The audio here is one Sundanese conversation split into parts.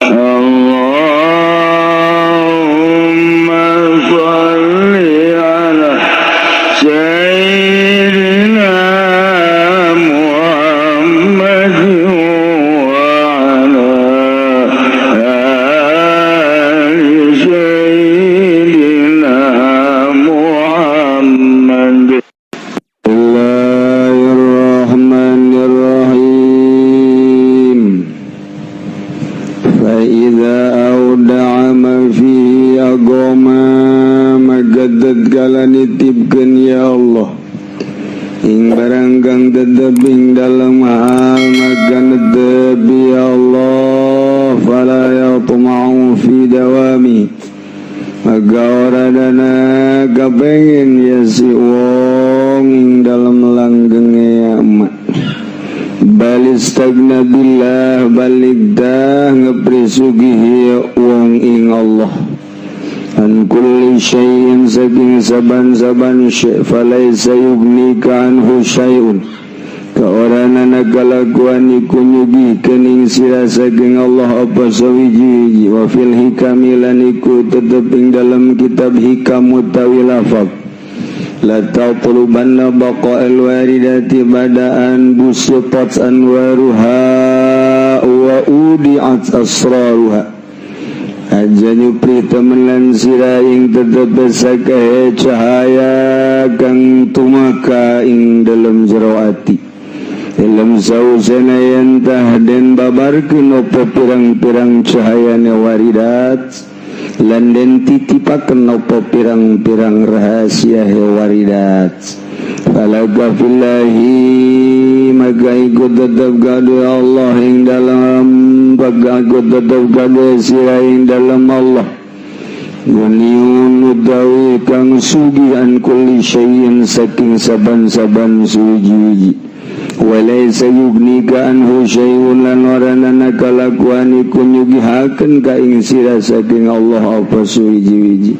Allahumma sholli ala sayyidina Muhammad wa ala ali sayyidina Muhammad. Bismillahirrahmanirrahim. Fa idza auda'a ma fi agama magadad kalanitibkeun ya Allah ing barang kang tetep ing dalem hal maganedep ya Allah fala yatma'u fi dawami maka ora dana kapengen ya si wong ing dalem langgenge amat balistagna billah baligdah ngeprisugihi wong ing Allah an kulli syai'in saking saban-saban syai' falaysa yugnika anhu syai'un kaorana nagalakuan iku nyugikeun ing sira saking Allah apa sawiji wa fil hikamilan iku tetep ing dalam kitab hikam utawi lafaz la tatlubanna baqa'al waridati bada'an busitat anwaruha wa udi'at asraruha aja nyupri temenan sira ing tetep sakae cahaya kang tumaka ing dalam jero ati dalam sausana yantah den babarkeun apa pirang-pirang cahayane waridat lan den titipaken apa pirang-pirang rahasia waridat falaga fillahi maka ikut tetap gadu Allah ing dalam ikut tetap gadu sira ing dalam Allah guniun utawi kang sugihan kulli syai'in saking saban-saban suji-uji walaysa yugnika anhu syai'un lan warana kalakuan iku nyugihaken ka ing sira saking Allah apa suji-uji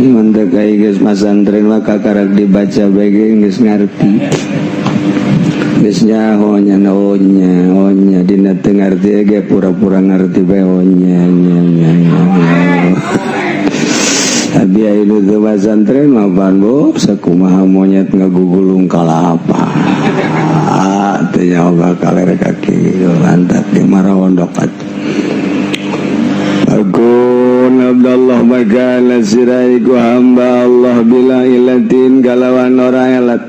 mantap kae geus masantren mah kakarak dibaca bae geus ngarti geus nyaho nya onya dina teu ngarti ge pura-pura ngarti bae onya abi anu teu masantren mah pan bob sakumaha monyet ngagugulung kalapa teu nyaho bakal kaki lantak di marawondokat Akun Abdullah bagala siraiku hamba Allah bila ilatin kalawan ora elat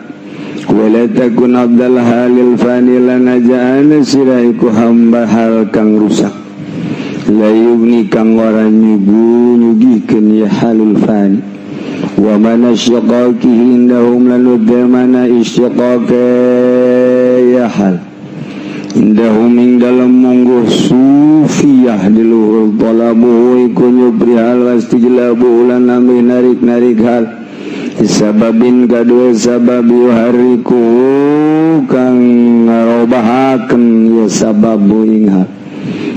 wala takun abdal halil fani lanajaan siraiku hamba hal kang rusak la yugni kang ora nyugikeun ya halul fani wa man asyaqaqi indahum lanudamana isyaqaqa ya hal indahum ing dalam monggo sufiyah di luhur talabu iku nyubri hal wastijlabu ulan namih narik-narik hal sababin kadua sabab yuhariku kang ngarobahaken ya sababu ing hal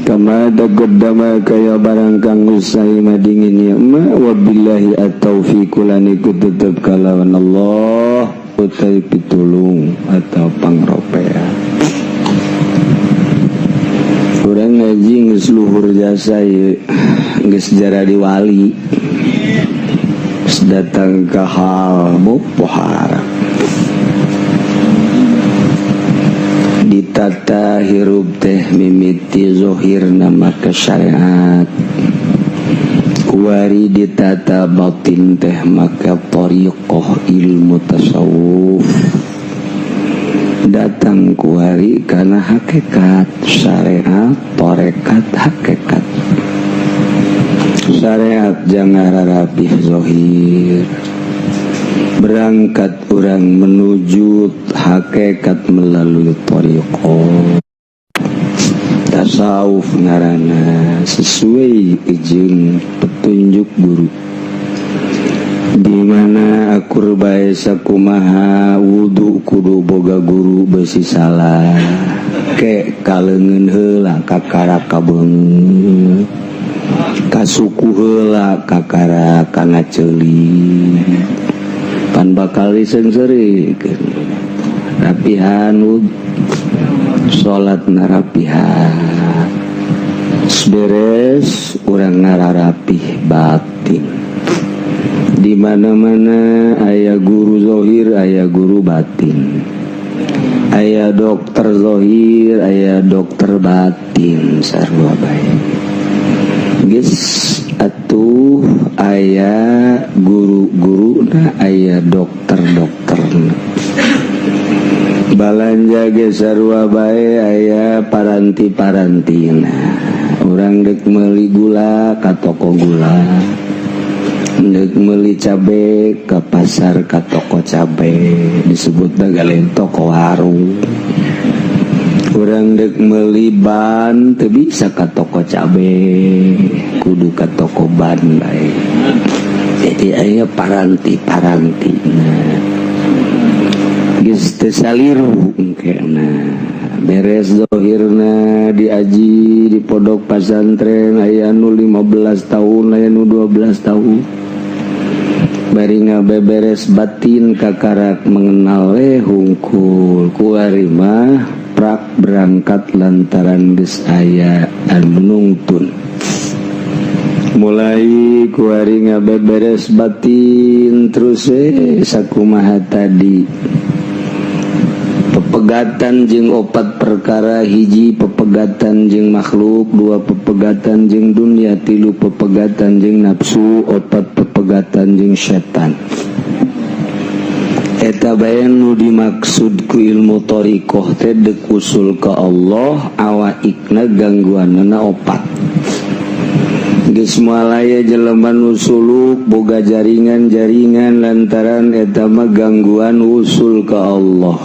kama taqaddama kaya barang kang usai madingin ya ma wabillahi at-taufiq lan iku tetep kalawan Allah utai pitulung atau pangropea urang ngaji geus luhur jasa ieu geus jaradi wali geus datang ka hal pohara ditata hirup teh mimiti zahirna maka syariat wari ditata batin teh maka tariqah ilmu tasawuf datang kuari karena hakikat syariat torekat hakikat syariat jangan rapih zohir berangkat orang menuju hakikat melalui tariqah tasawuf ngarana sesuai jeung petunjuk guru di mana akur bae sakumaha wudu kudu boga guru besi salah ke kalengeun heula kakara kabeung kasuku heula kakara kana ceuli pan bakal disengseureikeun rapihan salat narapihan beres urang nararapih batin. Di mana-mana aya guru zahir, aya guru batin. Aya dokter zahir, aya dokter batin sarua bae. Geus atuh aya guru-guruna, aya dokter-dokterna. Balanja ge sarua bae aya paranti-parantina. Urang dek meuli gula ka toko gula. Dek meuli cabe ke pasar ka toko cabe, disebutna galen toko warung. Urang dek meuli ban teu bisa ka toko cabe, kudu ka toko ban bae. Jadi aya paranti-parantina. Geus teu saliru engkena. Beres zahirna diaji di pondok pesantren aya nu 15 tahun, aya nu 12 tahun. Bari ngabeberes batin kakarak mengenal hungkul kuari mah prak berangkat lantaran geus aya anu nungtun. Mulai kuari ngabeberes batin terus sakumaha tadi. Pepegatan jeung opat perkara, hiji pepegatan jeung makhluk, dua pepegatan jeung dunia, tilu pepegatan jeung nafsu, opat pepegatan jeung setan. Eta bae nu dimaksud ku ilmu thariqah teh deuk usul ka Allah, awaikna gangguanna opat. Geus moal aya jelema nu suluk boga jaringan-jaringan lantaran eta mah gangguan usul ka Allah.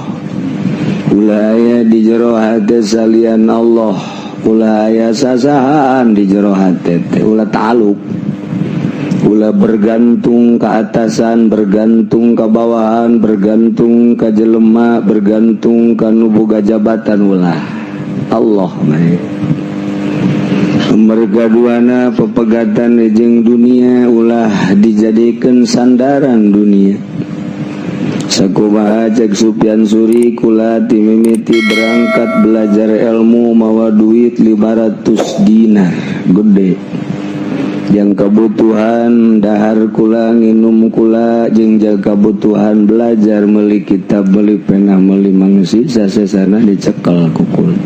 Ulah aya di jero hate salian Allah, ulah aya sasahan di jero hate teh, ulah ta'aluk, ulah bergantung ke atasan, bergantung ke bawahan, bergantung ke jelema, bergantung ke nu boga jabatan, ulah Allah bae. Mergaduana pepegatan jeung dunia ulah dijadikeun sandaran dunia. Sakumaha cek Sufyan Suri kula timimiti berangkat belajar ilmu mawa duit 500 dinar gede. Yang kebutuhan dahar kula nginum kula jeung jaga kebutuhan belajar meuli kitab meuli pena meuli mangsi sasesana dicekel ku kula.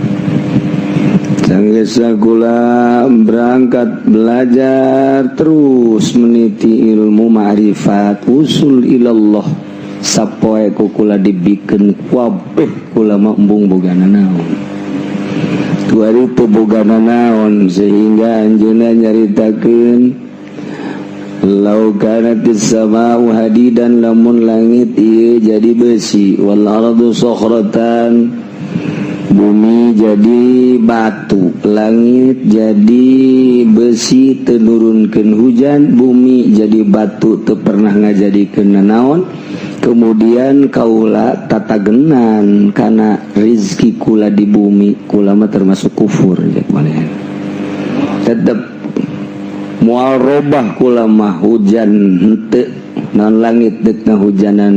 Sanggeus kula berangkat belajar terus meniti ilmu ma'rifat usul ilallah. Sapoe ku kula dibikeun kabeh kula mah embung bogana naon. Tuari teu bogana naon sehingga anjeunna nyaritakeun law kanatis sama'u hadidan lamun langit ieu jadi besi wal ardu sokhratan bumi jadi batu, langit jadi besi teu nurunkeun hujan, bumi jadi batu teu pernah ngajadikeun naon. Kemudian kaula tatagenan karena rizki kula di bumi, kula mah termasuk kufur cek malehan. Tetep moal robah kula mah hujan henteu, naon langit deuk ngahujanan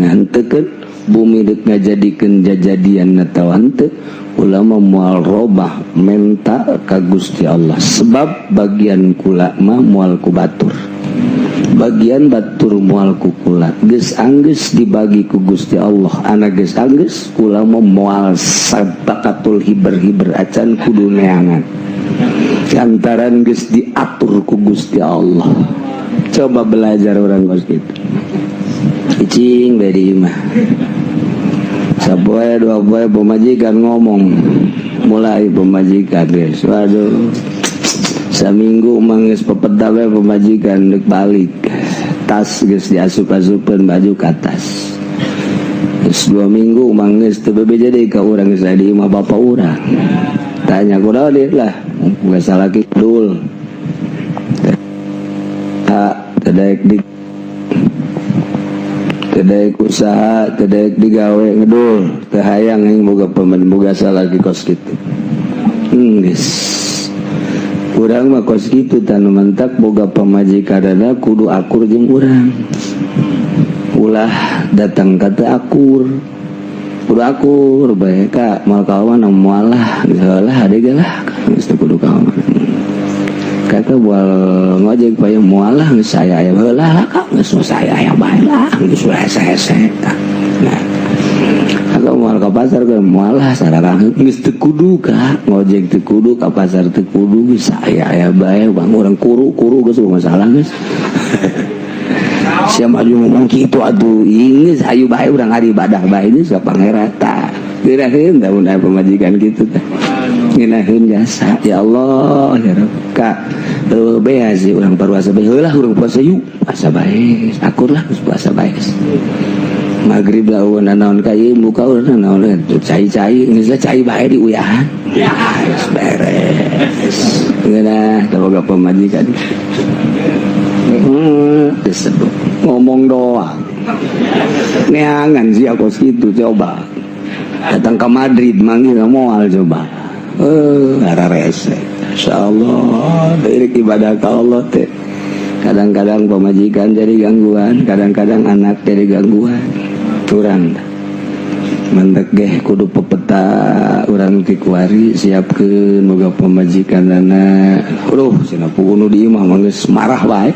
nganteukeun, bumi deuk ngajadikeun jajadian atawa henteu, kula mah moal robah menta ka Gusti Allah. Sebab bagian kula mah moal ku batur. Bagian batur moal ku kula geus anggeus dibagi ku Gusti Allah, ana geus anggeus kula moal sabakatul hiber-hiber acan kudu neangan lantaran geus diatur ku Gusti Allah. Coba belajar orang kos kitu icing bae di imah sapoe dua poe pemajikan ngomong mulai pemajikan geus waduh saminggu manggeus pepeda we pemajikan deuk balik tas geus diasup-asupkeun baju ka tas. Geus 2 minggu manggeus teu bebeja deui ka urang geus di imah bapa urang. Tanya kunaon deui lah, geus salaki dul. Tadaek di tadaek usaha, tadaek digawe ngedul, teu hayang aing boga pemajikan boga salaki kos kitu. Geus urang mah kos kitu tanu mentak boga pamajikanana kudu akur jeung urang. Ulah datang kata akur, kudu akur bae ka moal kawan moalah heula hade lah geus teu kudu kawan kata bual ngojek bae moalah geus saya aya heula ka geus saya aya bae lah geus hese-hese nah kalau moal ka pasar ke moalah sararang geus teu kudu ka ngojek teu kudu ka pasar teu kudu geus saya aya bae bang urang kuru geus masalah geus sia maju ngomong kitu atuh ini hayu bae urang ari ibadah bae ini ka pangerata diraheun da mun pamajikan kitu teh nginaheun jasa ya Allah ya Rabb ka bea sih urang paruasa bae heulah urang puasa yuk puasa bae akur lah puasa bae magrib lah naon ka ieu muka urang naon cai-cai geus cai bae di uyahan ya beres geuna boga pamajikan disebut ngomong doang neangan sih aku situ coba datang ke Madrid manggil moal coba ada rese insyaallah dari ibadah ke Allah teh kadang-kadang pemajikan jadi gangguan kadang-kadang anak jadi gangguan turang mendek geh kudu pepeta urang ti kuari siapkeun boga pemajikan dana cenah punu di imah mah geus marah bae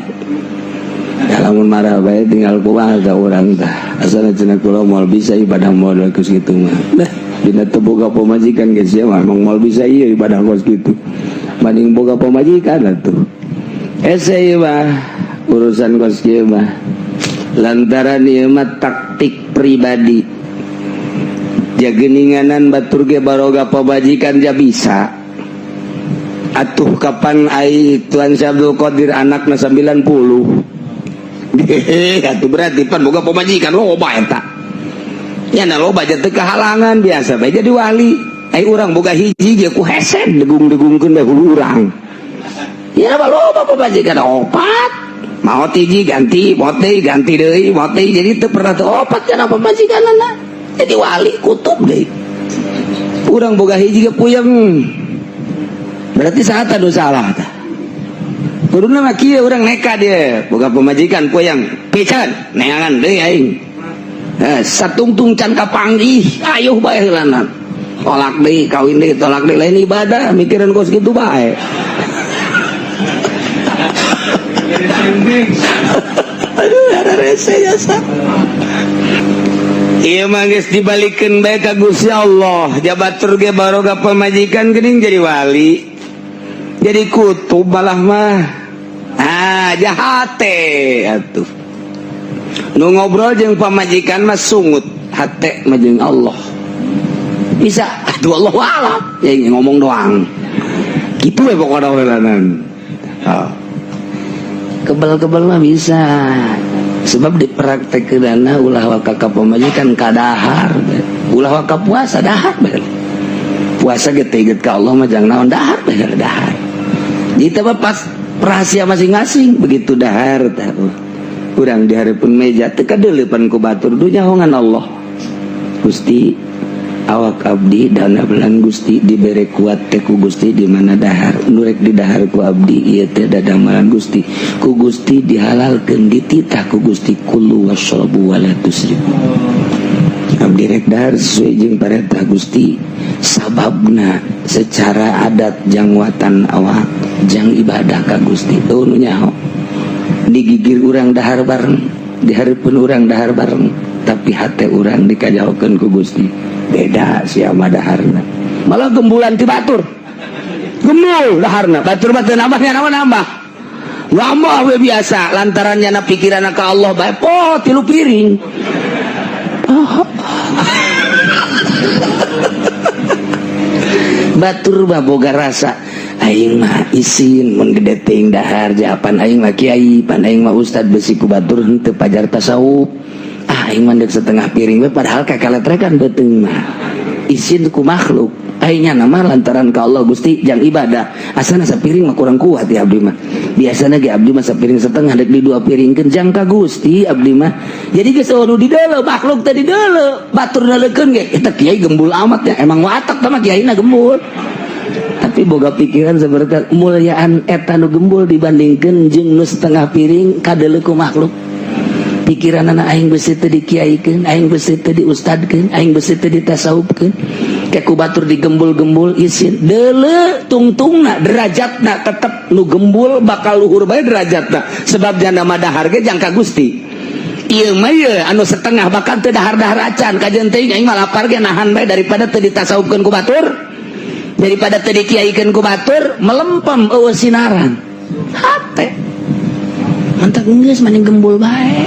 ya lamun marah bae tinggal kumaha ka urang tah asana cenah kula moal bisa ibadah moal geus kitu mah dah dina teu boga pemajikan geus sia mah moal bisa ieu ibadah geus kitu banding boga pemajikan atuh ese ieu mah urusan geus kieu mah lantaran ieu mah taktik pribadi jageninganan batur ge baroga pamajikan ja bisa atuh kapan ai Tuan Syabdul Qadir anakna 90 atuh berarti pan boga pamajikan loba eta nya na loba teu kahalangan biasa bae jadi wali ai urang boga hiji ge ku hesen degung-degungkeun bae hulu urang ya loba pamajikan opat mau hiji ganti mote ganti deui mote jadi teu pernah teu opat kana pamajikanana jadi wali kutub deh urang boga hiji ge puyeng berarti saat anu salah tah turunna mah kieu urang neka dia boga pamajikan puyeng pican neangan deui aing satungtung can kapanggih ayuh bae heulana tolak deui kawin deui tolak deui lain ibadah mikiran kos kitu bae aduh ada rese ya sa iya mah geus dibalikeun bae ka Gusti Allah jabatur ge baroga pamajikan geuning jadi wali jadi kutub malah mah jahat teh atuh nu ngobrol jeung pamajikan mah sungut hate mah jeung Allah bisa aduh Allah alam ya ngomong doang kitu we pokona welanan kebal-kebal mah bisa sebab dipraktekkeunana ulah waka pamajikan kadahar ulah waka puasa dahar puasa ge teugeut ka Allah mah jang naon dahar dahar jadi pas rahasia masing-masing begitu dahar tah urang di hareupeun meja teu kadeuleupan ku batur dunya hongan Allah Gusti awak abdi dana belan Gusti dibere kuat teh ku Gusti di mana dahar nurek di dahar ku abdi ieu teh dadamalan Gusti ku Gusti dihalalkeun dititah ku Gusti kulu wasrabu wala tusrifu abdi rek dahar sesuai jeung paretah Gusti sababna secara adat jangwatan awak jang ibadah ka Gusti teu nu nyaho digigir urang dahar bareng di hareupeun urang dahar bareng tapi hate urang dikajaokeun ku Gusti beda siapa daharna malah gembulan ti batur gembul daharna batur teu nambahnya nambah we biasa lantarannya na pikiranna ka Allah bae po 3 piring batur mah boga rasa aing mah isin mun gede teuing dahar japan aing mah kiai pan aing mah ustad besi ku batur henteu pajar tasawuf aing mandek setengah piring we padahal kakaletrekan beuteung mah isin ku makhluk aingnya nama lantaran ka Allah Gusti jang ibadah asana sapiring mah kurang kuat ya abdi mah biasana ge abdi mah sapiring setengah dek di 2 piringkeun jang ka Gusti abdi mah jadi geus nu di deuleu makhluk teh di deuleu batur naleukeun ge eta kiai gembul amat ya emang watak teh mah kiaina gembul tapi boga pikiran seperti mulyaan eta nu gembul dibandingkeun jeung nu setengah piring kadeuleu ku makhluk pikiran anak aing besi teu dikiaikeun, aing besi teu diustadkeun, aing besi teu ditasawufkeun. Kayak ku batur digembul-gembul isin deuleu tungtungna derajatna tetep nu gembul bakal luhur bae derajatna sebab jana mah dahar ge jangka Gusti. Ieu mah ye anu setengah bakal teu dahar-dahar acan kajian teuing aing mah lapar ge nahan bae daripada teu ditasawufkeun ku batur, daripada teu dikiaikeun ku batur melempem eueuh sinaran hate mantap geus maning gembul bae.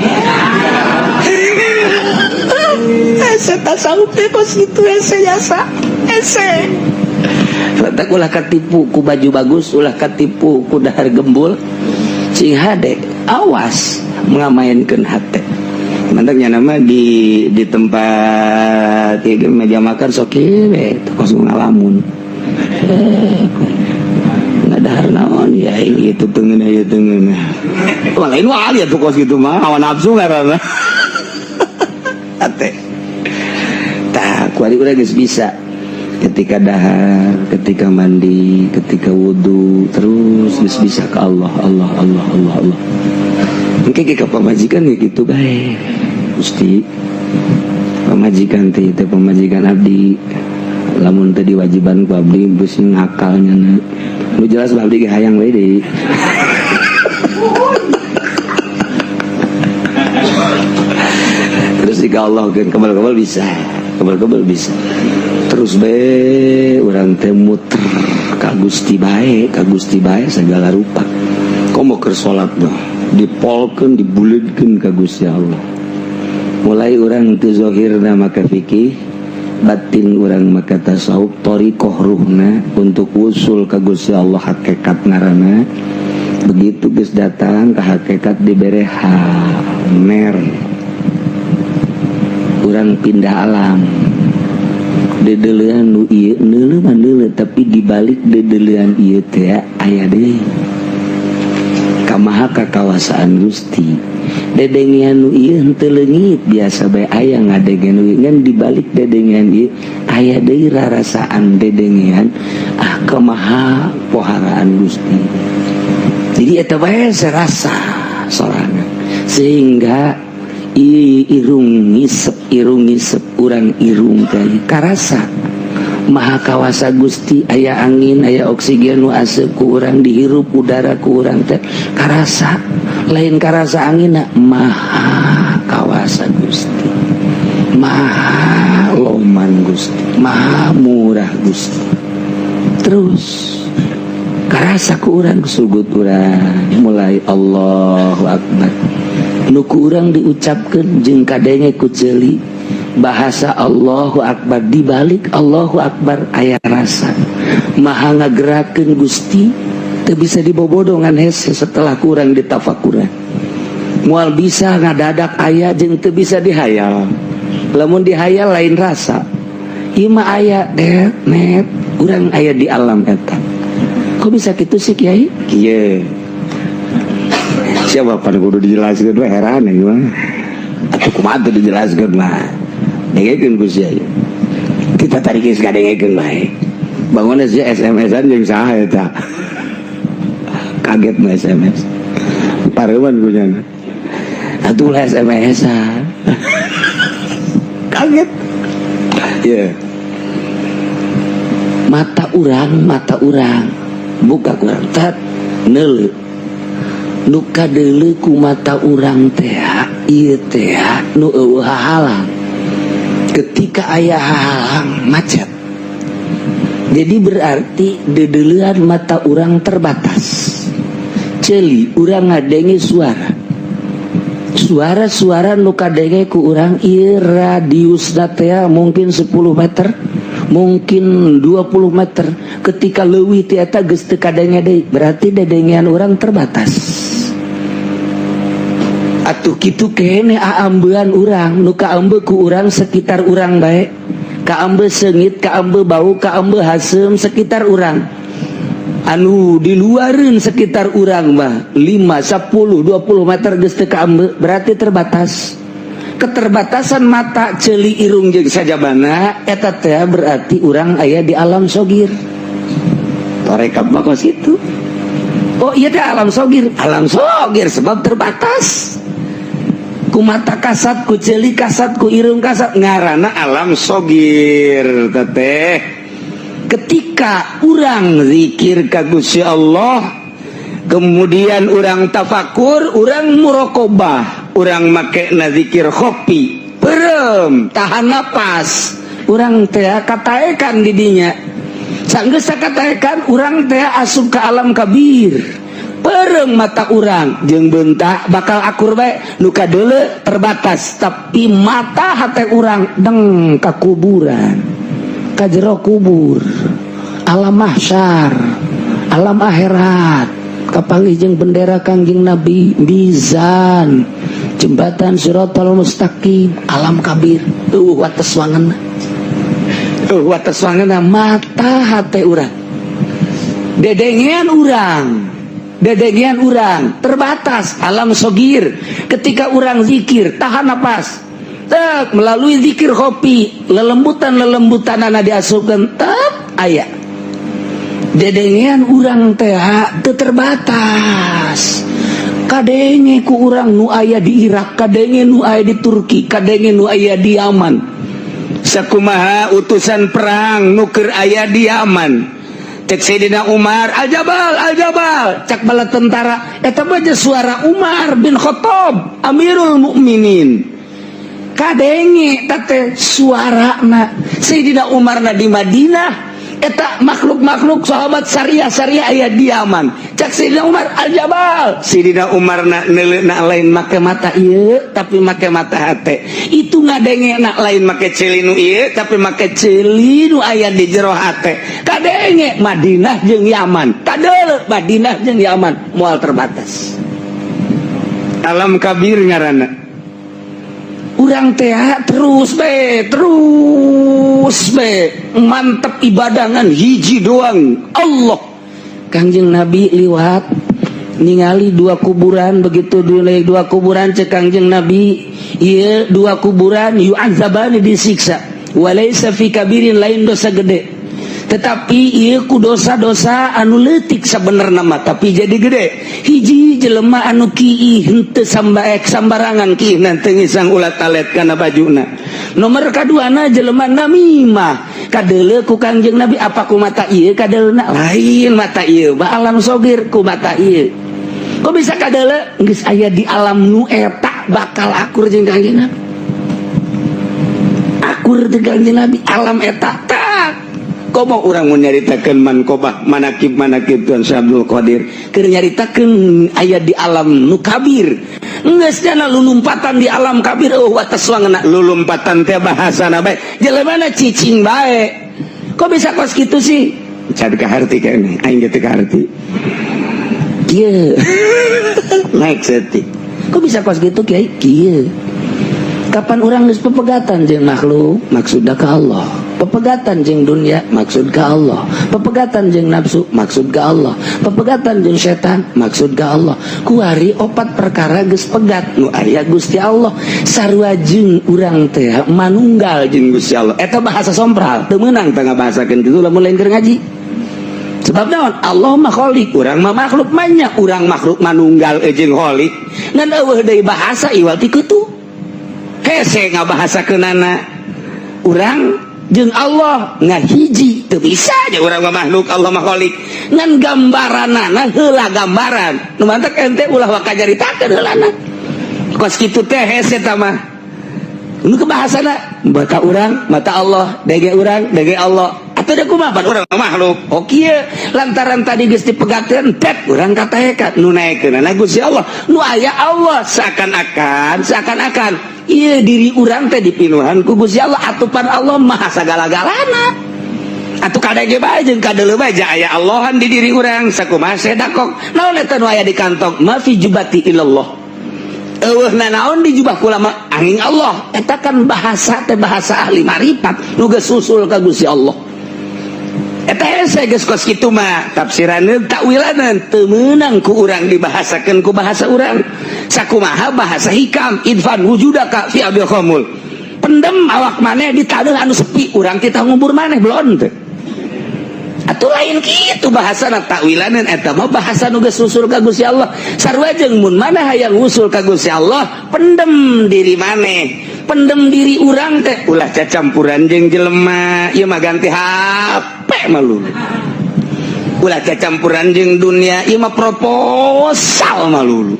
Ese tasawuf teh kos gitu ese jasa ese letak ulah katipu ku baju bagus, ulah katipu ku dahar gembul cing hade awas ngamainkeun hate. Mantapnya nama di tempat ya, meja makan sok kieu we kos ngalamun ngadahar naon ya itu teungeun aya teungeun lain wae atuh kos kitu mah hawa nafsu ngaranna hate. Kuari urang geus bisa ketika dahar, ketika mandi, ketika wudu terus geus bisa ke Allah. Engke ke pamajikan ge kitu bae. Gusti pamajikan teh pamajikan abdi lamun teu diwajiban ku abdi geus ngakalnya nu jelas abdi ge hayang we deui. Terus jika Allah kan kebal-kebal bisa terus be urang teh muter ka Gusti bae segala rupa komo keur salat mah dipolkeun dibuleudkeun ka Gusti Allah. Mulai urang teu zahirna maka fikih, batin urang maka tasawuf, thariqah ruhna untuk usul ka Gusti Allah hakikat ngaranna. Begitu geus datang ka hakikat dibere hamer urang pindah alam dedelean nu ieu neuleuh mah neuleuh tapi dibalik dedelean ieu teh aya deui kamaha kakawasaan Gusti. Dedengian nu ieu henteu leungit biasa bae aya ngadegeun nu ngan dibalik dedengian ieu aya deui rarasaan dedengian kamaha poharaan Gusti. Jadi eta bae serasa sorangan sehingga irung ngisep urang irung teh karasa maha kawasa Gusti. Aya angin aya oksigen nu aseup ku urang dihirup udara ku urang teh karasa lain karasa anginna maha kawasa Gusti, maha loman Gusti, maha murah Gusti. Terus karasa ku urang sugut urang mulai Allahu Akbar nu ku urang diucapkeun jeung kadenge ku ceuli bahasa Allahu Akbar dibalik Allahu Akbar aya rasa maha ngagerakeun Gusti teu bisa dibobodongan hese setelah kurang ditafakuran moal bisa ngadadak aya jeung teu bisa dihayal. Lamun dihayal lain rasa ieu mah aya net urang aya di alam eta. Kok bisa kitu sih Kiai? Kieu siapa pan kudu dijelaskeun we heran ya gimana atuh kumaha teu dijelaskeun mah dengekeun ku sia kita tarik geus ngadengekeun bae bangunna sia SMS-an jeung saha eta kaget mah SMS pareuman ku nya atuh lah SMS-an kaget ya mata urang buka kurang tat neuleuh nu kadeuleuh ku mata urang teh ieu teh nu eueuh hahalang ketika aya hahalang macet. Jadi berarti dedeleuan mata urang terbatas. Ceuli urang ngadenge suara nu kadenge ku urang ieu radiusna teh mungkin 10 meter mungkin 20 meter ketika leuwih ti eta geus teu kadenge deui berarti dedengian urang terbatas. Atuh kitu kene aambean urang nu kaambe ku urang sekitar urang bae kaambe seungit kaambe bau kaambe haseum sekitar urang anu di luareun sekitar urang mah 5 10 20 meter geus teu kaambe berarti terbatas. Keterbatasan mata ceuli irung jeung sajabana eta teh berarti urang aya di alam sogir. Tarekat mah kos kitu. Oh iya teh alam sogir sebab terbatas. ku mata kasat, ku jeli kasat, ku irung kasat, ngaranna alam sogir teteh. Ketika urang zikir ka Gusti Allah, kemudian urang tafakur, urang muraqabah, urang make na zikir khofi, perem tahan napas, urang teh kataekan di dinya. Sanggeus sakataekan urang teh asup ka alam kabir. Pereng mata urang jeung bentak bakal akur bae nu kadeule terbatas, tapi mata hate urang deng ka kuburan, ka jero kubur, alam mahsyar, alam akhirat, kapanggih jeung bendera Kangjeng Nabi, mizan, jembatan Siratal Mustaqim, alam kabir. Wates wangeunna, wates wangeunna mata hate urang, dedengean urang, dedengian urang terbatas alam sogir. Ketika urang zikir tahan napas, tak melalui zikir khofi, lelembutan diasupkeun tak aya. Dedengian urang teh teu terbatas. Kadenge ku urang nu aya di Irak, kadenge nu aya di Turki, kadenge nu aya di Yaman. Sakumaha utusan perang nu keur aya di Yaman. Cek Sayyidina Umar, Al-Jabal, cak bala tentara, eta baja suara Umar bin Khattab, Amirul Mukminin. Kadenge tate suarana Sayyidina Umar na di Madinah, eta makhluk-makhluk sahabat syariah aya di Yaman. Cak Sayyidina Umar, Al-Jabal, Sayyidina Umar na neuleunak lain make mata ieu tapi make mata hate. Itu ngadenge nak lain make ceuli nu ieu tapi make ceuli nu aya di jero hate. Kadenge Madinah jeung Yaman, kadeuleu Madinah jeung Yaman moal terbatas. Alam kabir ngaranna. Urang teh terus mantep ibadangan hiji doang Allah. Kangjeng Nabi liwat ningali dua kuburan, begitu dilihat dua kuburan cek Kangjeng Nabi, ieu dua kuburan yu'adzabani disiksa, walaysa fi kabirin, lain dosa gede, tetapi ieu ku dosa-dosa anu leutik sabenerna mah tapi jadi gede. Hiji jelema anu kiih henteu sambarangan kiih teu ngisang ulat alet kana bajuna. Nomor kaduana jelema namimah, kadeuleu ku Kangjeng Nabi apa ku mata ieu, kadeuleuna lain mata ieu, ba alam sogir ku mata ieu. Kok bisa kadeuleu geus aya di alam nu eta bakal akur jeung Kangjeng Nabi. Akur jeung Kangjeng Nabi alam eta tak. Komo urang mun nyaritakeun mankobah manakib Tuan Syekh Abdul Qadir, keur nyaritakeun aya di alam nu kabir. Geus cenah lulumpatan di alam kabir, wates wangeuna lulumpatan teh bahasana bae, jelemana cicing bae. Kok bisa kos kitu sih? Cari kaharti kene, aing teh kaharti. Kieu. Naik setik. Kok bisa kos kitu kiai? Kieu. Kapan orang geus pepegatan jeung makhluk, maksudna ka Allah. Pepegatan jeung dunia, maksud ka Allah. Pepegatan jeung nafsu, maksud ka Allah. Pepegatan jeung setan, maksud ka Allah. Kuari opat perkara geus pegat nu aya Gusti Allah. Sarua jeung urang teh manunggal jeung Gusti Allah. Eta bahasa sompral, teu meunang teh ngabahasakeun kitu lamun lain keur ngaji. Sebab naon? Allah mah khaliq, urang mah makhluk manya, urang makhluk manunggal jeung khaliq. Ngan eueuh deui bahasa iwal ti kitu. Hese ngabahasakeunana urang jeung Allah ngahiji teu bisa aja urang mah makhluk, Allah mah khaliq. Ngan gambaranana heula gambaran. Nu mantek ente ulah wakajaritakeun heulana. Kos kitu teh hese tah mah. Nu kebahasana mata urang, mata Allah, dege urang, dege Allah. Atuh da kumaha pan urang makhluk. Oh kieu lantaran tadi geus dipegatkeun tet urang kataekan nu naekeunna Gusti Allah. Nu aya Allah seakan-akan ieu diri urang teh dipinuhan ku Gusti Allah, atupan Allah maha sagala-galana. Atuh kadege bae jeung kadeuleu bae aya Allahan di diri urang, sakumaha sedakok. Naon eta nu aya di kantong? Ma fi jubati illallah. Eueuhna naon di jubah kula mah angin Allah. Eta kan bahasa teh bahasa ahli marifat nu geus usul ka Gusti Allah. Eta hese geus kos kitu mah tafsiraneun takwilaneun teu meunang ku urang dibahasakeun ku bahasa urang. Sakumaha bahasa hikam, idfan wujudaka fi abil khamul. Pendem awak maneh di taneuh anu sepi, urang kita ngubur maneh belon teh. Atuh lain kitu bahasana takwilanan eta mah bahasa nu geus usul ka Gusti Allah. Sarua jeung mun mana hayang usul ka Gusti Allah, pendem diri maneh. Pendem diri urang teh ulah cacampuran jeung jelema, ieu mah ganti HP malu. Ulah cacampuran jeung dunia, ieu mah proposal malu.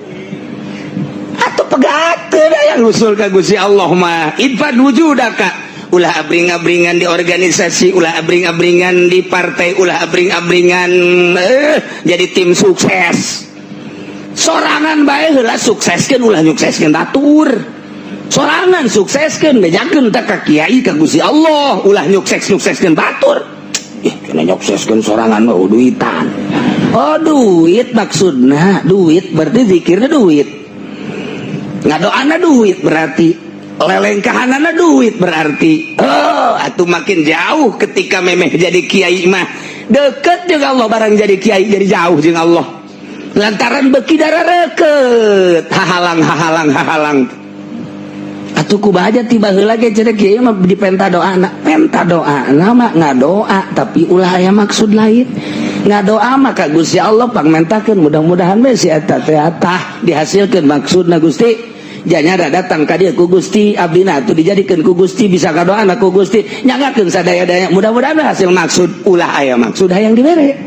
Atuh pegakeun hayang usul ka Gusti Allah mah idfad wujudaka. Ulah abring-abringan di organisasi, ulah abring-abringan di partai, ulah abring-abringan jadi tim sukses. Sorangan bae heula sukseskeun, ulah nyukseskeun batur. Sorangan sukseskeun bejakeun teh ka kiai ka Gusti Allah, ulah nyukseskeun batur. Kena nyukseskeun sorangan mah duitan. Oh duit maksudna, duit berarti zikirna duit. Ngadoana duit berarti lelengkahanana duit berarti. Oh, atuh makin jauh ketika memeh jadi kiai mah deket jeung Allah, barang jadi kiai jadi jauh jeung Allah. Lantaran beki darareukeut, hahalang. Atuh kumaha tiba heula ge cenah kiai mah dipenta doana. Penta doana mah ngadoa tapi ulah aya maksud lain. Ngadoa mah ka Gusti Allah pangmentakeun mudah-mudahan we si eta teh dihasilkeun maksudna Gusti. Janya datang ka dieu ku Gusti abdina atuh dijadikeun ku Gusti bisa kadoana ku Gusti nyangakeun sadaya-daya mudah-mudahan hasil maksud ulah aya maksud hayang dibere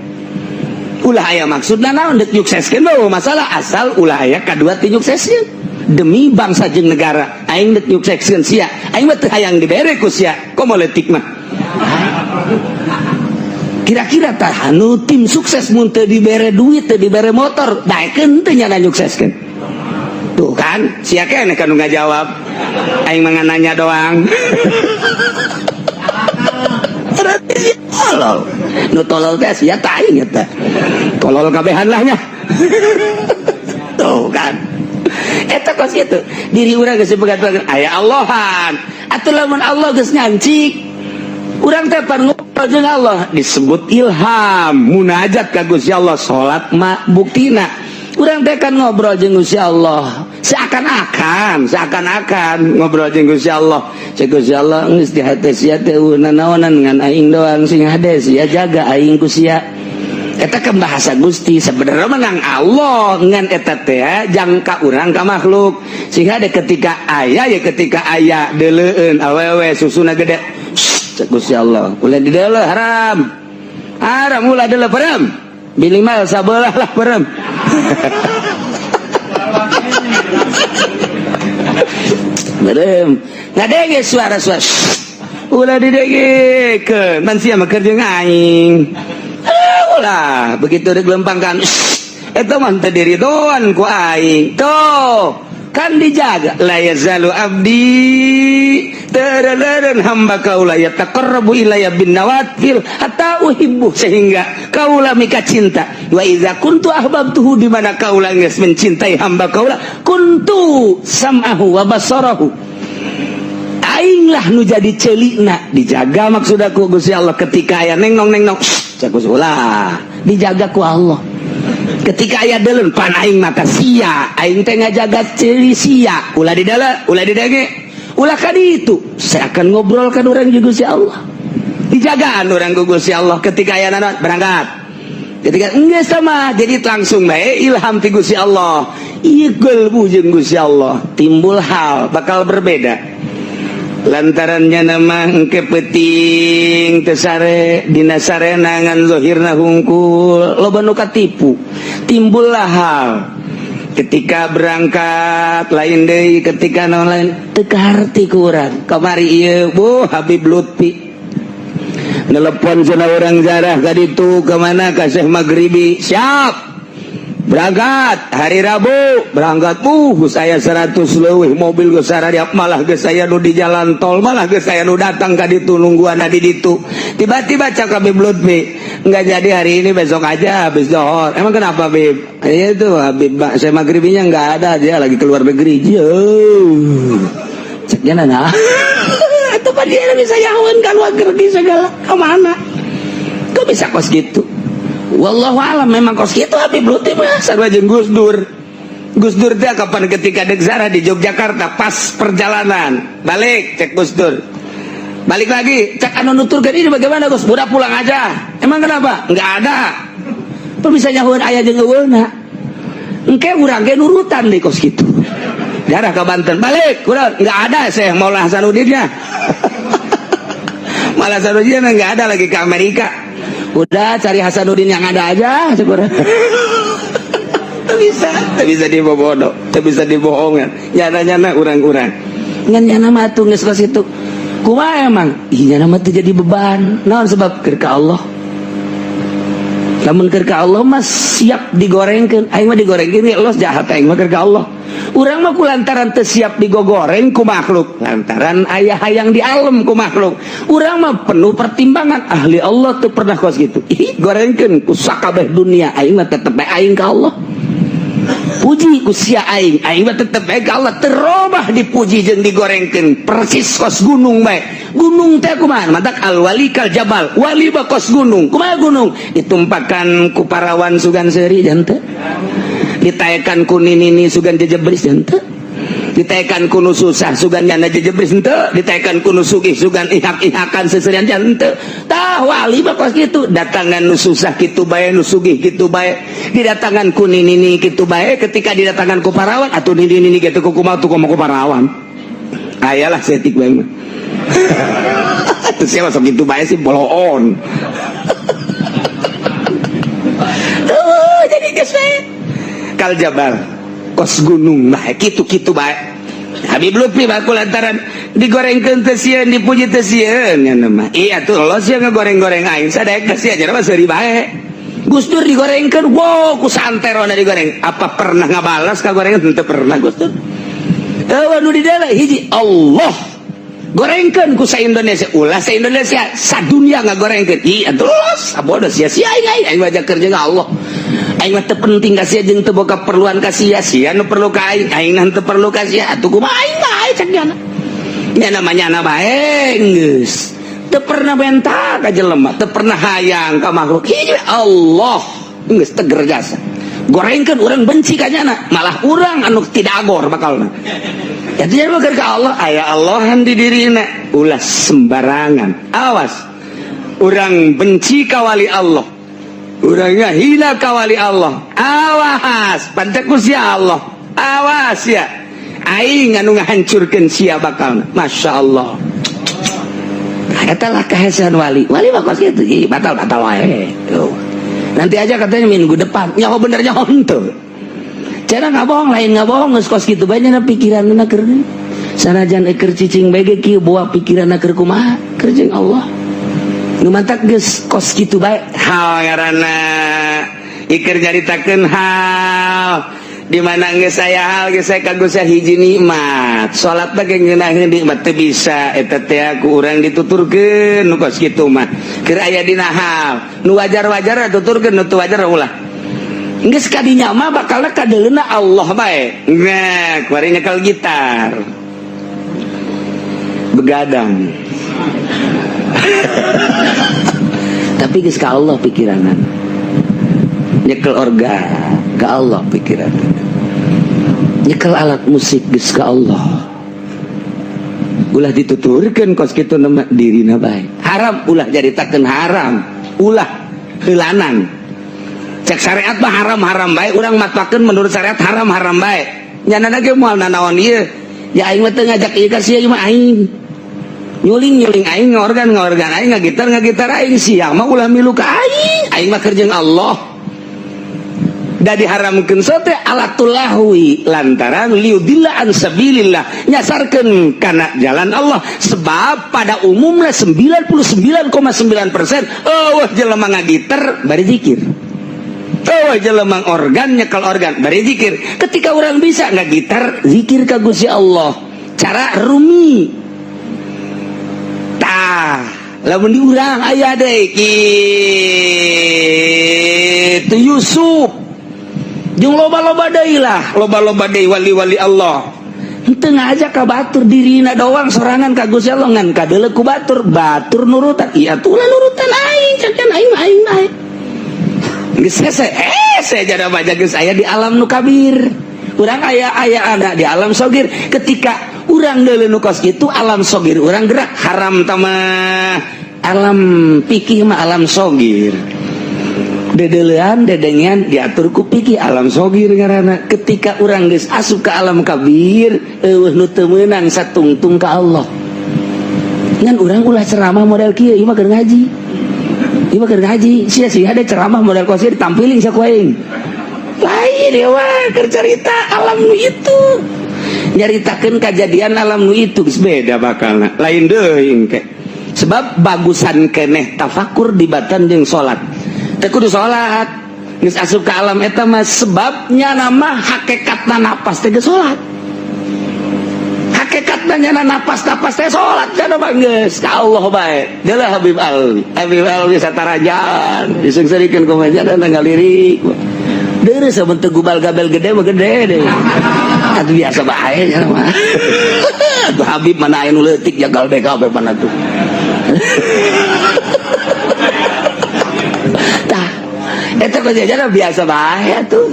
ulah aya maksudna naon deuk nyukseskeun bae masalah asal ulah aya kadua ti nyukseskeun demi bangsa jeung negara aing deuk nyukseskeun sia aing mah teu hayang dibere ku sia komoleutik mah kira-kira tah anu tim sukses mun teu dibere duit teu dibere motor daekeun teu nya nyukseskeun. Tuh kan, sia keneh kan ngajawab. Aing mah nanya doang. Tolol. Nu tolol teh sia tah aing eta. Tolol kabehan lah nya. Tuh kan. Eta kos kitu. Diri urang geus pegat-pegat aya Allahan. Atuh lamun Allah geus nyancik. Urang teh pan ngobrol jeung Allah disebut ilham, munajat ka Gusti Allah, salat mah buktina. Urang teh kan ngobrol jeung Gusti Allah seakan-akan ngobrol jeung Gusti Allah. Cek Gusti Allah geus di hate sia teh nanaonan ngan aing doang sing hade sia jaga aing ku sia. Eta kan bahasa Gusti sebenarnya menang Allah ngan eta teh jangka urang ka makhluk. Sing hade ketika aya deuleueun awewe susuna gede. Cek Gusti Allah ulah dideuleuh haram. Haram ulah deuleuh haram. Minimal sabelah lah perem. Berem. Ngadenge suara-suara. Ulah didengekeun. Man sia mah keur jeung aing. Ulah begitu digelempangkan. Eta mah teu diridoan ku aing. Tuh. Kan dijaga la yazalu abdi tereren hamba kaula yataqarrabu ilayya bin nawafil hatta uhibbu sehingga kaula mika cinta wa idza kuntu ahbabtuhu di mana kaula geus mencintai hamba kaula kuntu sam'ahu wa basarahu aing lah nu jadi ceulina dijaga maksud aku Gusti Allah ketika aya nengnong cak Gusti ulah dijaga ku Allah. Ketika aya deulun pan aing mata sia aing teh ngajaga ceuli sia ulah dideuleuh ulah didenge ulah ka ditu saya akan ngobrolkan urang jeung Gusti Allah dijagaan urang ku Gusti Allah ketika aya naon berangkat ketika geus sama jadi langsung bae ilham ti Gusti Allah ieu gelbu jeung Gusti Allah timbul hal bakal berbeda lantarannya nama engke peting tesare dina sarena ngan zahirna hungkul loba nu katipu timbullah hal ketika berangkat lain deui ketika naon lain teu kaharti ku urang kamari ieu Bu Habib Lutfi nelepon cenah urang zarah ka ditu ka mana ka Syekh Maghribi siap berangkat hari Rabu berangkat saya 100 leuwih mobil geus saradiap malah geus saya nu di jalan tol malah geus saya nu datang ka ditu nungguan di ditu tiba-tiba cak Habib Lutfi enggak jadi hari ini besok aja habis zuhur emang kenapa Habib ya itu Habib saya maghribinya enggak ada dia lagi keluar negeri ceknya nana itu pak dia bisa yawan kan luar negeri segala kemana kok bisa kos gitu. Wallahu alam memang kos kitu Habib Lutfi mah sarua jeung Gus Dur teh kapan ketika dek Zara di Yogyakarta pas perjalanan balik cek Gus Dur balik lagi cek anu nuturkeun ini bagaimana Gus udah pulang aja Emang kenapa? Enggak ada. Bisa nyahuan ayah jeung eueuna. Engke urang ge nurutan di kos kitu. Jarah ke Banten, balik, kurang enggak ada Syekh Maulana Hasanuddinnya. Malah Hasanuddin enggak ada lagi ke Amerika. Udah cari Hasanuddin yang ada aja, syukur. Tak bisa dibobodo, tak bisa dibohongan. Nyana-nyana urang-urang. Ngan nyana mah atuh geus kos kitu. Kumaha emang? Iya nyana mah teu jadi beban. Naon sebab keur ka Allah. Lamun keur ka Allah mah siap digorengkeun. Aing mah digorengkeun ge los jahat aing mah keur ka Allah. Urang mah kulantaran teu siap digogoreng ku makhluk, lantaran aya hayang di alam ku makhluk. Urang mah penuh pertimbangan, ahli Allah teu pernah kos kitu. Ih, gorengkeun ku sakabeh dunia, aing mah tetep bae aing ka Allah. Puji ku sia aing mah tetep bae ka Allah, terobah dipuji jeung digorengkeun persis kos gunung bae. Gunung teh kumaha? Matak al wali kal jabal. Wali ba kos gunung. Kumaha gunung? Ditumpakan ku parawan sugan seuri janten. Ditaekan ku nini sugan jejebris henteu, ditaekan ku nu susah sugan nyana jejebris henteu, ditaekan ku nu sugih sugan ihak-ihakan seserian henteu. Tah wali mah kos kitu, datangan nu susah kitu bae, nu sugih kitu bae, didatangan ku nini kitu bae. Ketika didatangan ku parawan atuh nini kitu ku kumaha tuh ku parawan. Ayalah setik bae mah. Atuh sia masuk kitu bae sih boloon. Tuh jadi geus bae. Kal jabal kos gunung mah kitu-kitu bae. Habib Lutfi baku lantaran digorengkeun teu sieun dipuji teu sieun nya mah. Iya tuh Allah sia ngagoreng-goreng aing sadaek teh sia cenah mah seuri bae. Gus Dur digorengkeun wow ku santerona digoreng. Apa pernah ngabalas ka gorengan? Teu pernah Gus Dur. Nu di dalam hiji Allah gorengkeun ku sa-Indonesia, ulah sa-Indonesia sadunya ngagorengkeun. Ih atuh sabodo sia-sia aing baca kerja ka Allah. Aing mah teu penting ka sia jeung teu boga perluan ka sia nu perlu ka aing nah teu perlu ka sia atuh kumaha aing bae cek nyana. Nyana mah nyana bae geus. Teu pernah benta ka jelema, teu pernah hayang ka makhluk. Hiji Allah geus teger jasa. Gorengkeun urang benci ka nyana, malah urang anu tidak agor bakalna. Ya teh mah keur ka Allah, aya Allahan di dirina, ulah sembarangan. Awas. Urang benci ka wali Allah. Urangnya hina ka wali Allah. Awas, pantek ku sia Allah. Awas ya. Aing anu ngahancurkeun sia bakalna. Masyaallah. Eta lah kahesan wali. Wali mah kos kitu, batal-batal wae. Tuh. Nanti aja katanya minggu depan. Nyaho bener nyaho henteu. Cenah ngabohong lain ngabohong geus kos kitu bae nya pikiranna keur. Sanajan keur cicing bae ge kieu bawa pikiranna keur kumaha? Keur jeung Allah. Nu mantak geus kos kitu bae hal ngaranna iker nyaritakeun hal di mana geus aya hal geus aya kagus hiji nikmat salat teh ngeunaheun nikmat teu bisa eta teh ku urang dituturkeun nu kos kitu mah keur aya dina hal nu wajar-wajar tuturkeun nu teu wajar ulah geus kadinya mah bakalna kadeulna Allah bae. Nah kuari nyekel gitar begadang. Tapi geus ka Allah pikiranna. Nyekel organ ka Allah pikiranna. Nyekel alat musik geus ka Allah. Ulah dituturkeun kos kitu nama dirina bae. Haram ulah jaritakeun haram. Ulah heulanan. Cek syariat mah haram-haram bae, urang matpakeun menurut syariat haram-haram bae. Nyanana ge moal nanaon ieu? Ya aing mah teu ngajak ieu ka sia mah aing. Nyuling aing ngorgan aing ngagitar aing siang mah ulah milu ka aing mah keur jeung Allah. Da diharamkeun sote alatul lahwi lantaran liudillah an sabilillah nyasarkeun kana jalan Allah sebab pada umumnya 99,9% eueuh jelema ngagitar bari zikir. Eueuh jelema organ nyekel organ bari zikir. Ketika orang bisa ngagitar zikir ka Gusti Allah. Cara rumi lamun diurang aya deui kitu Yusuf jeung loba-loba deui lah loba-loba deui wali-wali Allah henteu ngajak ka batur dirina doang sorangan ka Gusti Allah ngan kadeuleu ku batur nurutan iya tuh lah nurutan aing cacan aing bae geus saya jada baca geus aya di alam nu kabir urang aya anak di alam sogir ketika urang deuleu nu kos kitu alam sogir urang gerak haram tamah alam pikih mah alam sogir. Dedelean dedengian diatur ku pikih alam sogir ngaranna. Ketika urang geus asup ka alam kabir eueuh nu teu meunang satungtung ka Allah. Ngan urang ulah ceramah model kieu ieu mah keur ngaji. Ieu mah keur ngaji, sia-sia ada ceramah model kos ditampilin saku aing. Lain ya wah keur carita alam nu itu. Nyaritakeun kejadian alam nu itu geus beda bakalna. Lain deui engke. Sebab bagusan keneh tafakur dibatan jeung salat. Teu kudu salat. Geus asup ka alam eta mah sebabnya nama hakikatna napas teh geus salat. Hakikatna nya napas teh salat kana mah geus ka Allah bae. Deuleuh Habib Alwi. Habib Alwi satarajan. Disungsarikeun ku meja dan ngalirik. Deureuh sabentuk gubal gabel gede mah gede deh. Atuh biasa bae nya mah. Atuh Habib mana aya nu leutik jagal BKB mana tuh. Tah, eta kejadian biasa bae atuh.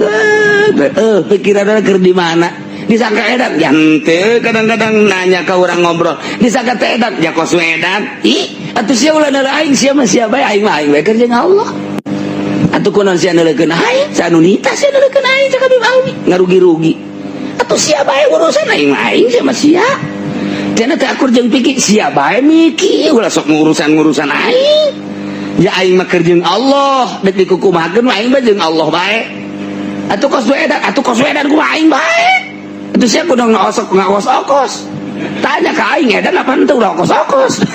Pikiranna keur di mana? Disangka edan, ya henteu kadang-kadang nanya ka urang ngobrol. Disangka teh edan, ya kos edan. Ih, atuh sia ulah neuleuh aing sia mah sia bae aing mah aing bae keur jeung Allah. Atuh kunaon sia neuleukeun aing, sanu nita sia neuleukeun aing cak Habib Alwi, ngarugi-rugi. Atuh sia bae urusan aing mah aing sia mah sia. Cenah teh akur jeung pikir sia bae miki ulah sok ngurusan aing. Ya aing mah keur jeung Allah, dek dikukumakeun mah aing mah jeung Allah bae. Atuh kos edan kumaha aing bae. Atuh sia kudu ngaos-okos. Tanya ka aing edan apa henteu ulah okos-okos.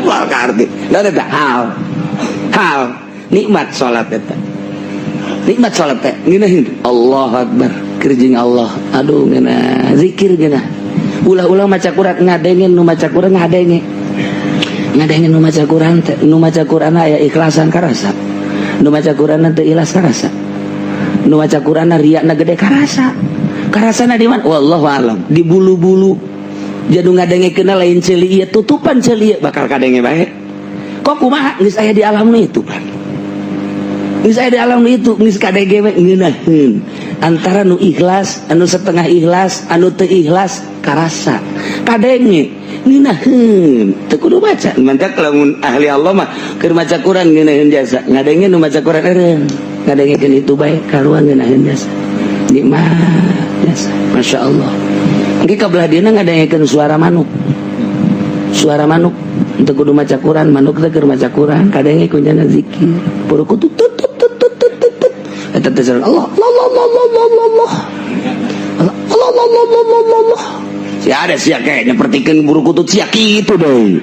Wal karti. Da eta hal nikmat salat eta. Nikmat salat teh ngeunaheun Allahu Akbar keur jeung Allah. Aduh geuna zikir geuna. Ulah-ulah maca Quran ngadengeun nu maca Quran ngadenge. Ngadengeun nu maca Quran teh nu maca Quran aya ikhlasan karasa. Nu maca Quran teh ikhlas karasa. Nu maca Quran riakna gede karasa. Karasana di mana? Wallahu alam. Di bulu-bulu. Jadu ngadengekeun lain ceuli ieu tutupan ceuli bakal kadenge bae. Kok kumaha geus aya di alam nu itu pan. Geus aya di alam nu itu geus kadenge we ngeunaheun. Antara nu ikhlas, anu setengah ikhlas, anu teu ikhlas karasa. Kadenge ngeunaheun. Teu kudu maca. Mantap lamun ahli Allah mah keur maca Quran ngeunaheun jasa. Ngadenge nu maca Quran eureun. Ngadengekeun itu bae karuan ngeunaheun jasa. Nikmat jasa. Masya Allah. Engke kabelah dieuna ngadengekeun suara manuk. Suara manuk. Untuk kudu maca Quran, manuk teh keur maca Quran, kadenge kunjana zikir. Puru kudu tut tut tut tut tut tut. Eta teh Allah Allah Allah Allah Allah. Allah Allah Allah Allah. Si ada sia kayaknya pertikeun buru kutut sia kitu deui.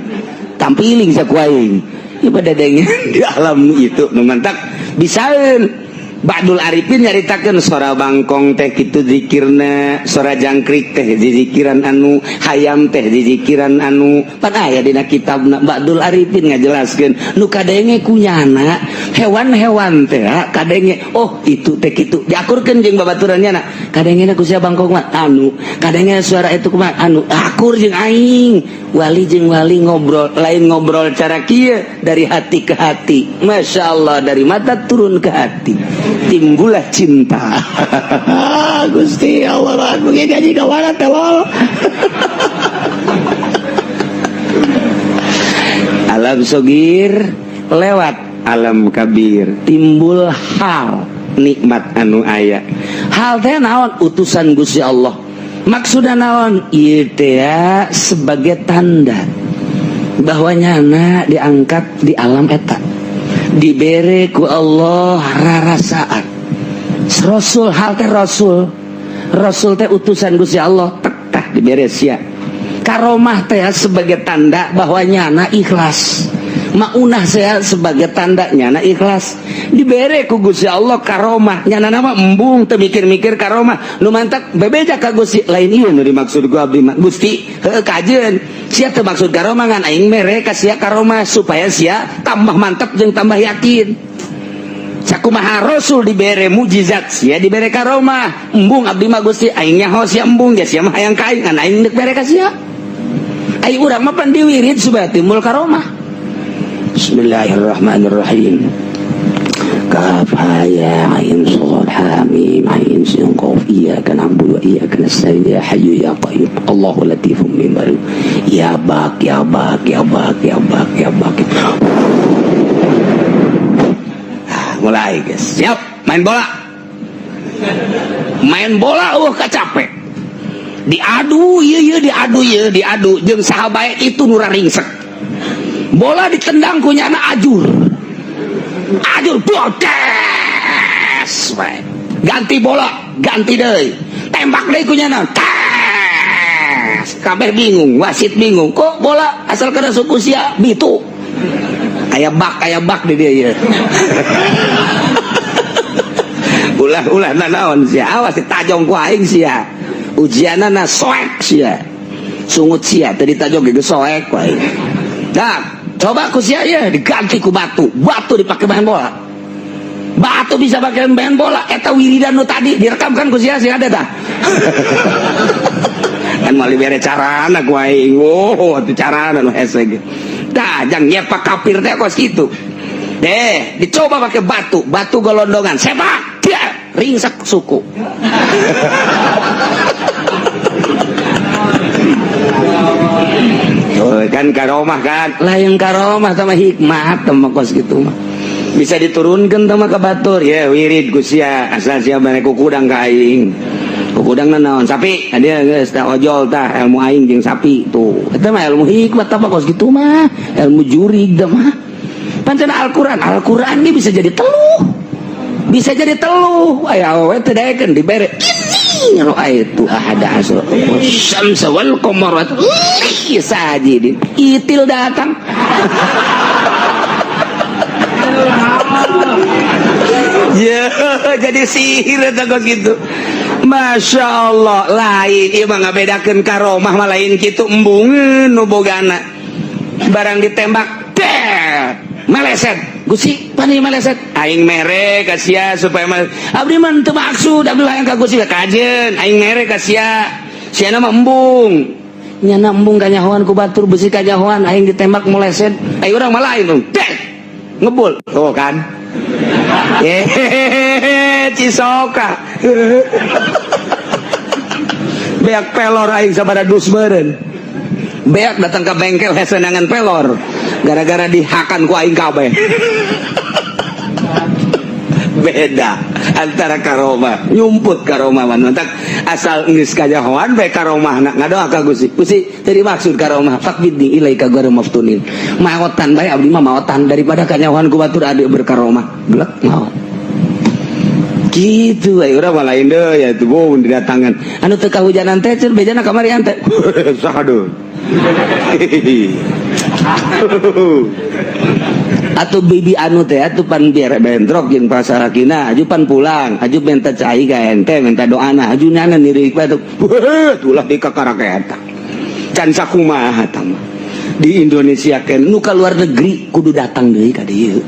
Tampiling saku aing. Ieu badadengan di alam itu nu mantap bisaeun. Ba'dul Arifin nyaritakeun sora bangkong teh kitu zikirna, sora jangkrik teh zikiran anu, hayam teh zikiran anu. Pan aya dina kitabna Ba'dul Arifin ngajelaskeun nu kadenge kunyana hewan-hewan teh kadenge oh itu teh kitu diakurkeun jeung babaturannya na. Kadengena ku sia bangkong mah anu, kadenge suara itu kumaha anu akur jeung aing. Wali jeung wali ngobrol lain ngobrol cara kieu dari hati ke hati. Masya Allah dari mata turun ke hati. Timbullah cinta. Gusti Allah aku gaji kawana tolol. Alam sogir lewat alam kabir timbul hal nikmat anu aya. Hal teh naon utusan Gusti Allah. Maksudna naon? Ieu teh sebagai tanda bahwa nyana diangkat di alam eta. Dibere ku Allah rarasaan. Rasul hal teh Rasul teh utusan Gusti Allah tah dibere sia. Karomah teh sebagai tanda bahwa nyana ikhlas. Maunah saya sebagai tanda nyana ikhlas. Dibere ku Gusti Allah karomah. Nyana nama embung teu mikir-mikir karomah. Nu mantap bebeja ka Gusti lain ieu nu dimaksud ku abdi mah. Gusti heuh kajeun. Sia teu maksud karomah ngan aing mere ka sia karomah supaya sia tambah mantap jeung tambah yakin. Sakumaha Rasul dibere mukjizat sia dibere karomah. Embung abdi mah Gusti aing nyaho sia embung ja sia mah hayang ka aing ngan aing deuk bere ka sia. Aing urang mah pan diwirid supaya timbul karomah. Bismillahirrahmanirrahim. kaf ha ya ain shad ha mim ain sin qaf iyyaka na'budu wa iyyaka nasta'in ya hayyu ya qayyum Allahu latifum bima ya bak ya bak ya bak ya bak ya bak. Mulai guys, siap main bola. Main bola kacapek. Diadu diadu jeung sahabat itu nu ringsek. Bola ditendang ku nyana ajur botes. Ganti bola, ganti deui. Tembak deui ku nyana. Tes. Kabeh bingung, wasit bingung. Kok bola asal kana suku sia bitu. Aya bak di dia ya. Ulah naon sia. Awas ditajong ku aing sia. Ujianana soek sia. Sungut sia tadi tajong ge soek ku aing. Dah, coba ku sia ya diganti ku batu. Batu dipake main bola. Batu bisa pakai main bola. Eta wiridan nu tadi direkamkan ku sia ada tah. Kan mali bere carana ku aing. Oh, atuh carana nu hese ge. Dah, jangan nyepak kafir teh kos gitu. Deh, dicoba pakai batu golondongan. Sepak, dia ringsek suku. Oh, kan karomah kan, lain karomah sama hikmah sama kos gitu mah. Bisa diturunkan sama ke batur ya wirid gusia asal siapa nek kudang ka aing. Kudang naon sapi dia geus tah ojol tah ilmu aing jeung sapi tuh eta mah ilmu hikmah tah kos gitu mah ilmu jurig dah mah pancen Al-Qur'an ge bisa jadi teluh aya we teh daekeun dibere ini ro ayatu ahada asra syamsa wal qamara sajidin itil datang. Ya jadi sihir eta kos gitu. Masya Allah lain ieu mah ngabedakeun karomah mah lain kitu embungeun nu bogana barang ditembak teh meleset Gusti pani meleset aing mere ka sia supaya abdi mah teu maksud abdi hayang ka Gusti kajeun aing mere ka sia siana mah embung nyana embung kanyahoan ku batur besi kanyahoan aing ditembak meleset ai urang mah lain teh ngebul tuh kan Cisoka beak pelor aing sabada dus meureun beak datang ke bengkel hesenangan pelor gara-gara dihakan ku aing kabeh. Beda antara karomah nyumput karomah mantak asal geus kajahoan bae karomahna ngadoa ka Gusti tadi maksud karomah faqbidni ilaika ghairu maftunin maotan bae abdi mah maotan daripada kanyahoan ku batur ade berkaromah blek maot gitu we urang mah lain deui ya tuh bun didatangan anu teu kahujanan teh cenah bejana kamari ante sahadeun atau bibi anu teh atuh pan biar bentrok jeung pasarakina aju pan pulang aju minta cai ka ente minta doana aju nyana nirik bae tuh ulah dikakarak eta can sakumaha eta mah di Indonesia kan nu ka luar negeri kudu datang deui ka dieu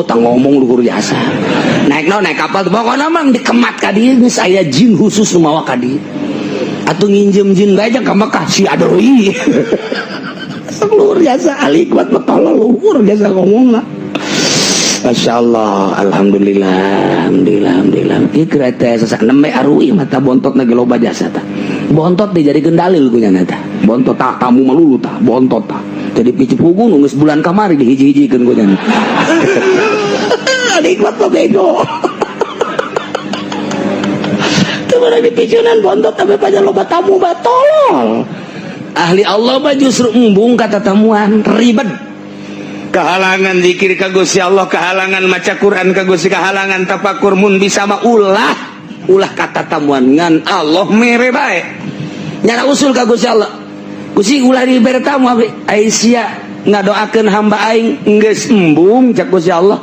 tang ngomong luhur biasa naik kapal tuh pokoknya mah dikemat ka dieu geus aya jin khusus nu mawa ka dieu atuh nginjem jin bae jeung ka Mekah si adoi. Luar biasa alikmat betol luhur biasa ngomong lah. Masya Allah, alhamdulillah. Ieu kereta sesak nembe arui mata bontot na loba jasa tah. Bontot dijadikeun dalil ku nya tah. Bontot tak tamu malulu tah, bontot tah. Jadi pici pugu nu geus bulan kamari dihiji-hijikeun ku nya. Alikmat mah bego. Teu meunang dipicunan bontot tapi panjang loba tamu batolol. Ahli Allah mah justru embung kata tamuan ribet kehalangan zikir ka Gusti Allah kehalangan maca Quran ka Gusti kahalangan tafakur mun bisa mah ulah kata tamuan ngan Allah mere bae nyana usul ka Gusti Allah Gusti ulah dibere tamu abdi Aisyah ngadoakeun hamba aing geus embung cak Gusti Allah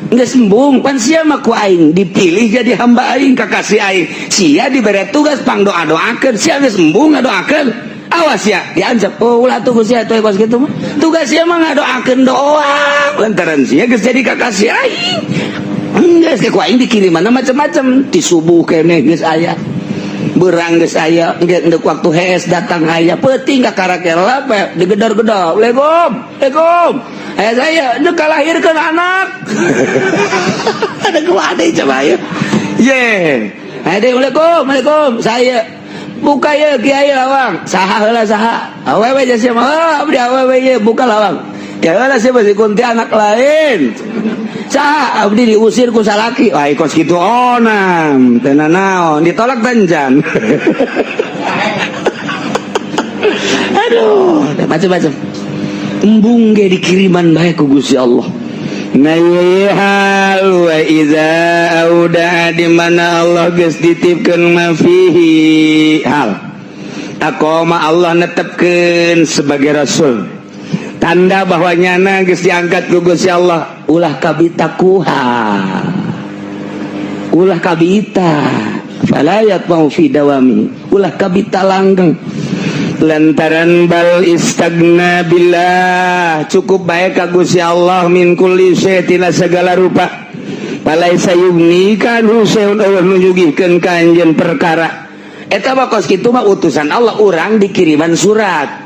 geus embung pan sia mah ku aing dipilih jadi hamba aing kakasih aing sia dibere tugas pangdoa-doakeun sia geus embung ngadoakeun awas ya diancam ulah tuh Gusti atuh kos kitu mah tugas sia mah ngadoakeun doang lantaran sia geus jadi kakasih aing geus ku aing dikirimanna macam-macam di subuh keneh geus aya berang geus aya endek waktu hees datang aya peuting ka karakela pe digedor-gedor Assalamualaikum aya saya endek kalahirkeun anak ada kuade coba ya ye Assalamualaikum saya buka ya kiai lawang saha heula saha awewe jasa mah abdi awewe ye buka lawang ya heula siapa si kunti anak lain saha abdi diusir ku salaki wah kos kitu onam teu naon ditolak tanjan aduh macam-macam embung ge dikiriman bae ku Gusti Allah Nayyihal wa iza auda di mana Allah geus ditipkeun mafihi hal aqoma Allah netepkeun sebagai rasul tanda bahwanya na geus diangkat ku Gusti Allah ulah kabitakuha ulah kabita fala yatmau fi dawami ulah kabita langgeng lantaran bal istagna billah cukup baik ka Gusti Allah min kulli syai'in segala rupa palaisa yugnikan husaun Allah nunjugikeun ka anjeun perkara eta mah kos kitu mah utusan Allah urang dikiriman surat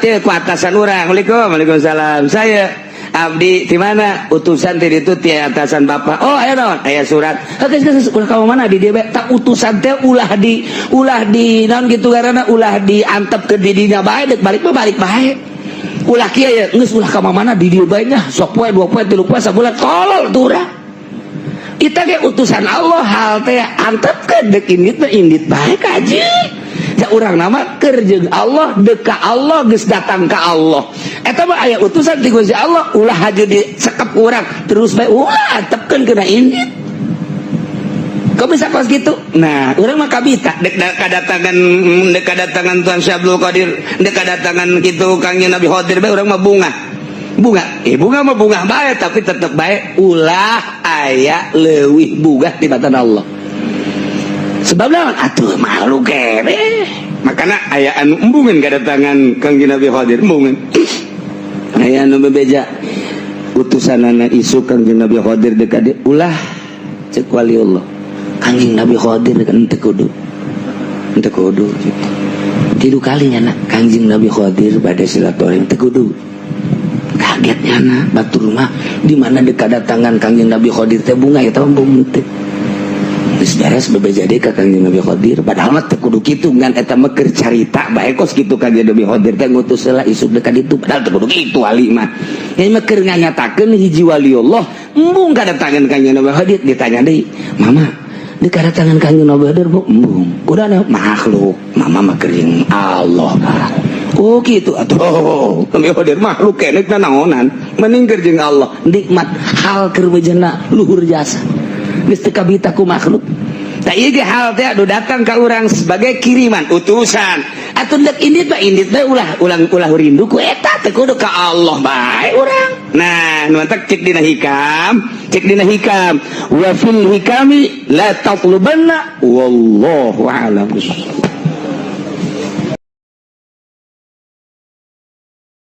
teh ku atasan urang Waalaikumsalam saya abdi di mana utusan tadi itu ti atasan bapak oh aya naon aya surat geus ulah ka mana di dieu tak utusan teh ulah di naon kitu garana ulah diantep ke didinya bae dek balik bae ulah kieu ya geus ulah ka mana di dieu bae nya sok poe 2 poe 3 poe sabulan tolol tuh urang kita ge utusan Allah hal teh antep ke dek indit bae kaji ya urang nama keur jeung Allah deka Allah geus datang ka Allah eta mah aya utusan ti Gusti Allah ulah haju disekep urang terus bae ulah antepkeun kana indit kok bisa kos gitu nah urang mah kabita dek kadatangan Tuan Syekh Abdul Qadir dek kadatangan kitu Kang Nabi Khadir bae urang mah bunga mah bunga bae tapi tetep bae ulah aya leuwih bunga di batan Allah sebab naon atuh malu kene makana aya anu embungeun kadatangan Kang Nabi Khadir embungeun aya anu bebeja utusanana isu Kang Nabi Khadir dekade ulah cek wali Allah Kang Nabi Khadir kan teu kudu tilu kalinya na Kang Nabi Khadir bade silaturahim teu kudu kagetnya na batur mah di mana dekadatangan Kang Nabi Khadir teh bunga eta embung teh geus beres bebeja deui ka Kang Nabi Khadir padahal mah teu kudu kitu ngan eta mah keur carita bae kos kitu Kang Nabi Khadir teh ngutus heula isuk dekat ditu padahal teu kudu kitu wali mah ieu mah keur nganyatakeun hiji wali Allah embung kadatangan Kang Nabi Khadir ditanya deui mama dikadatangan Kang Nabi Khadir embung kudana makhluk mama mah keur jeung Allah oh gitu atuh Nabi Khadir makhluk keneh naonan mending keur jeung Allah nikmat hal keur wejena luhur jasa geus teu kabita ku makhluk tak ieu ge hal teh anu datang ka urang sebagai kiriman utusan atuh dek indit bae ulah rindu ku eta teh kudu ka Allah bae urang nah nu mantak cek dina hikam wa fil hikami la tatlubanna wallahu a'lam.